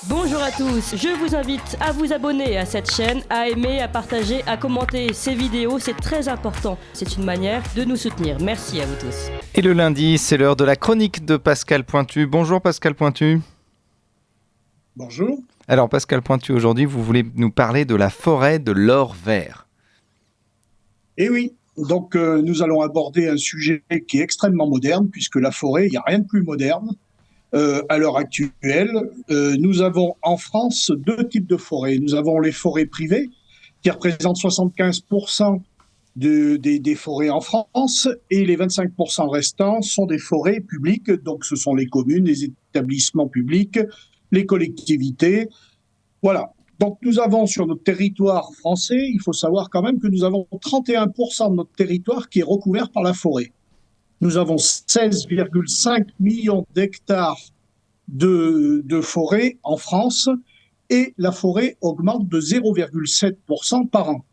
Bonjour à tous, je vous invite à vous abonner à cette chaîne, à aimer, à partager, à commenter ces vidéos, c'est très important. C'est une manière de nous soutenir. Merci à vous tous. Et le lundi, c'est l'heure de la chronique de Pascal Pointu. Bonjour Pascal Pointu. Bonjour. Alors Pascal Pointu, aujourd'hui, vous voulez nous parler de la forêt de l'or vert. Eh oui, donc nous allons aborder un sujet qui est extrêmement moderne, puisque la forêt, il n'y a rien de plus moderne. À l'heure actuelle, nous avons en France deux types de forêts. Nous avons les forêts privées, qui représentent 75% des forêts en France, et les 25% restants sont des forêts publiques, donc ce sont les communes, les établissements publics, les collectivités. Voilà. Donc nous avons sur notre territoire français, il faut savoir quand même que nous avons 31% de notre territoire qui est recouvert par la forêt. Nous avons 16,5 millions d'hectares de forêt en France et la forêt augmente de 0,7% par an.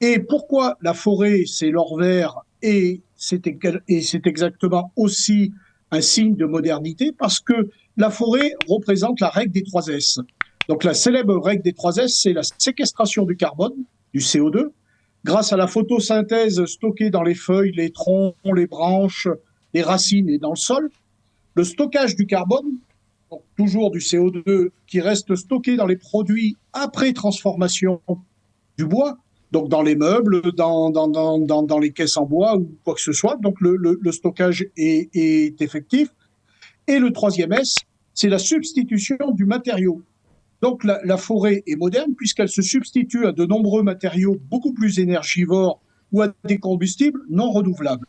Et pourquoi la forêt, c'est l'or vert et c'est exactement aussi un signe de modernité? Parce que la forêt représente la règle des 3 S. Donc la célèbre règle des 3 S, c'est la séquestration du carbone, du CO2, grâce à la photosynthèse stockée dans les feuilles, les troncs, les branches, les racines et dans le sol. Le stockage du carbone, donc toujours du CO2, qui reste stocké dans les produits après transformation du bois, donc dans les meubles, dans les caisses en bois ou quoi que ce soit. Donc le stockage est effectif. Et le 3e S, c'est la substitution du matériau. Donc la forêt est moderne puisqu'elle se substitue à de nombreux matériaux beaucoup plus énergivores ou à des combustibles non renouvelables.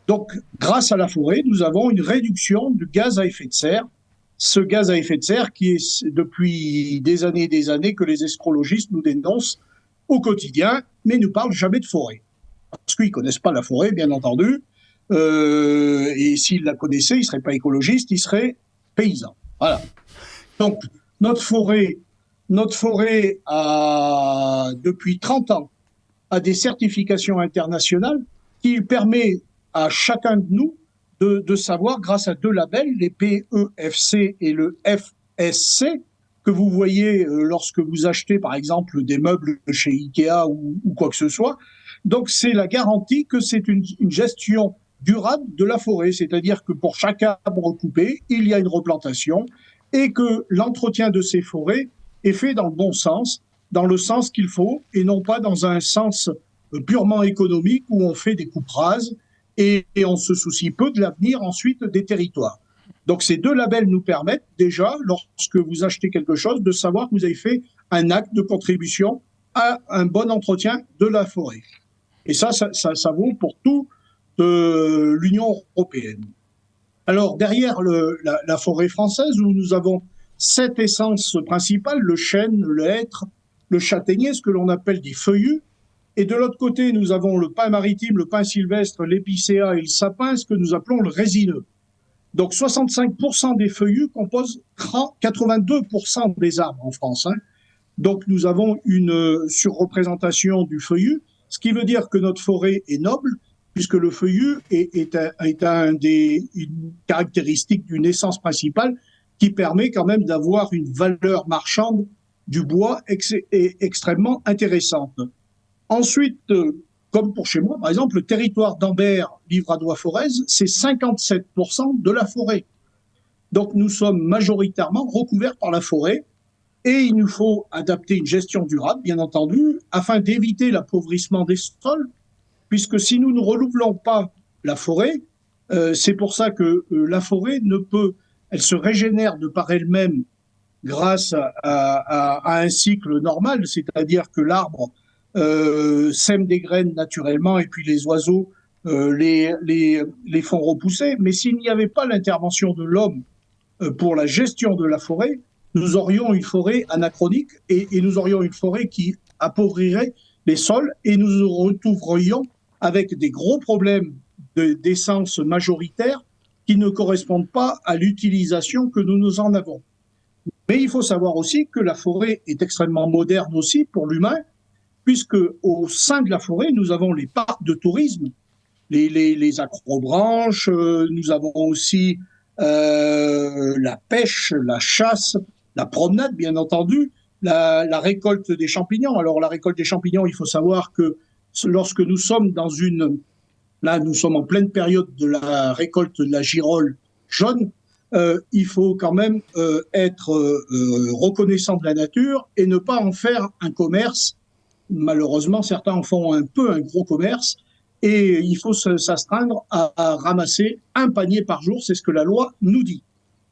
Donc grâce à la forêt, nous avons une réduction du gaz à effet de serre. Ce gaz à effet de serre qui est depuis des années et des années que les écologistes nous dénoncent au quotidien, mais ne parlent jamais de forêt. Parce qu'ils ne connaissent pas la forêt, bien entendu. Et s'ils la connaissaient, ils ne seraient pas écologistes, ils seraient paysans. Voilà. Donc, notre forêt a, depuis 30 ans, a des certifications internationales qui permettent à chacun de nous de savoir, grâce à 2 labels, les PEFC et le FSC, que vous voyez lorsque vous achetez, par exemple, des meubles chez Ikea ou quoi que ce soit. Donc, c'est la garantie que c'est une gestion durable de la forêt, c'est-à-dire que pour chaque arbre coupé, il y a une replantation et que l'entretien de ces forêts est fait dans le bon sens, dans le sens qu'il faut, et non pas dans un sens purement économique où on fait des coupes rases et on se soucie peu de l'avenir ensuite des territoires. Donc ces 2 labels nous permettent déjà, lorsque vous achetez quelque chose, de savoir que vous avez fait un acte de contribution à un bon entretien de la forêt. Et ça vaut pour toute l'Union européenne. Alors derrière la forêt française, où nous avons 7 essences principales, le chêne, le hêtre, le châtaignier, ce que l'on appelle des feuillus. Et de l'autre côté, nous avons le pin maritime, le pin sylvestre, l'épicéa et le sapin, ce que nous appelons le résineux. Donc 65% des feuillus composent 82% des arbres en France. Donc nous avons une surreprésentation du feuillu, ce qui veut dire que notre forêt est noble, puisque le feuillu est une caractéristique d'une essence principale qui permet quand même d'avoir une valeur marchande du bois extrêmement intéressante. Ensuite, comme pour chez moi, par exemple, le territoire d'Ambert, Livradois-Forez, c'est 57% de la forêt. Donc nous sommes majoritairement recouverts par la forêt et il nous faut adapter une gestion durable, bien entendu, afin d'éviter l'appauvrissement des sols, puisque si nous ne renouvelons pas la forêt, c'est pour ça que la forêt elle se régénère de par elle-même grâce à un cycle normal, c'est-à-dire que l'arbre sème des graines naturellement et puis les oiseaux les font repousser. Mais s'il n'y avait pas l'intervention de l'homme pour la gestion de la forêt, nous aurions une forêt anachronique et nous aurions une forêt qui appauvrirait les sols et nous nous retrouverions avec des gros problèmes d'essence majoritaire qui ne correspondent pas à l'utilisation que nous en avons. Mais il faut savoir aussi que la forêt est extrêmement moderne aussi pour l'humain, puisque au sein de la forêt, nous avons les parcs de tourisme, les acrobranches, nous avons aussi la pêche, la chasse, la promenade, bien entendu, la récolte des champignons. Alors, la récolte des champignons, il faut savoir que lorsque nous sommes là, nous sommes en pleine période de la récolte de la girole jaune, il faut quand même être reconnaissant de la nature et ne pas en faire un commerce. Malheureusement, certains en font un peu un gros commerce et il faut s'astreindre à ramasser un panier par jour, c'est ce que la loi nous dit.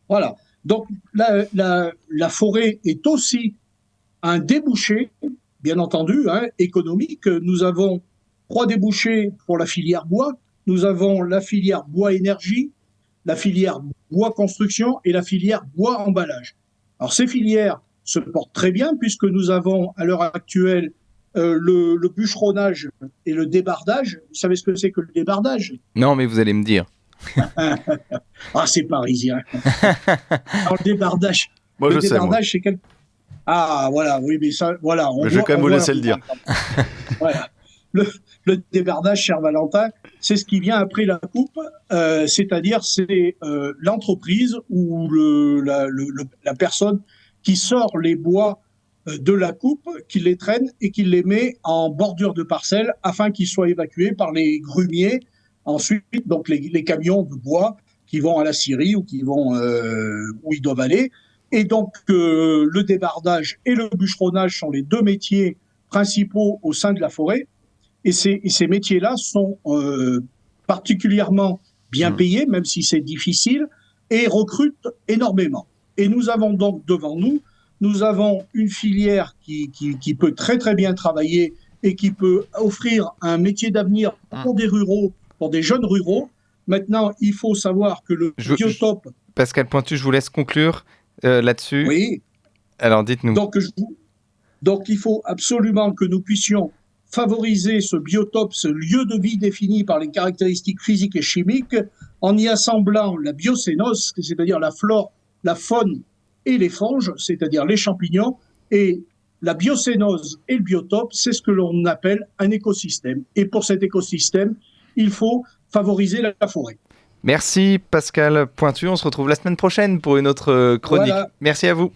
Voilà. Donc la forêt est aussi un débouché, bien entendu, économique. Nous avons 3 débouchés pour la filière bois. Nous avons la filière bois énergie, la filière bois construction et la filière bois emballage. Alors ces filières se portent très bien puisque nous avons à l'heure actuelle le bûcheronnage et le débardage. Vous savez ce que c'est que le débardage? Non, mais vous allez me dire. Ah, c'est parisien. Alors, le débardage, Moi, je sais, moi. c'est quel... Ah, voilà, oui, mais ça, voilà. Mais je vais quand même vous laisser le dire. Voilà. Le débardage, cher Valentin, c'est ce qui vient après la coupe, c'est-à-dire c'est l'entreprise ou la personne qui sort les bois de la coupe, qui les traîne et qui les met en bordure de parcelle afin qu'ils soient évacués par les grumiers. Ensuite, donc les camions de bois qui vont à la scierie ou qui vont où ils doivent aller. Et donc le débardage et le bûcheronnage sont les 2 métiers principaux au sein de la forêt. Et ces métiers-là sont particulièrement bien payés, même si c'est difficile, et recrutent énormément. Et nous avons donc devant nous avons une filière qui peut très très bien travailler et qui peut offrir un métier d'avenir pour des ruraux, pour des jeunes ruraux. Maintenant, il faut savoir que le biotope... Pascal Pointu, je vous laisse conclure là-dessus. Oui. Alors dites-nous. Donc il faut absolument que nous puissions favoriser ce biotope, ce lieu de vie défini par les caractéristiques physiques et chimiques, en y assemblant la biocénose, c'est-à-dire la flore, la faune et les fonges, c'est-à-dire les champignons, et la biocénose et le biotope, c'est ce que l'on appelle un écosystème. Et pour cet écosystème, il faut favoriser la forêt. Merci Pascal Pointu, on se retrouve la semaine prochaine pour une autre chronique. Voilà. Merci à vous.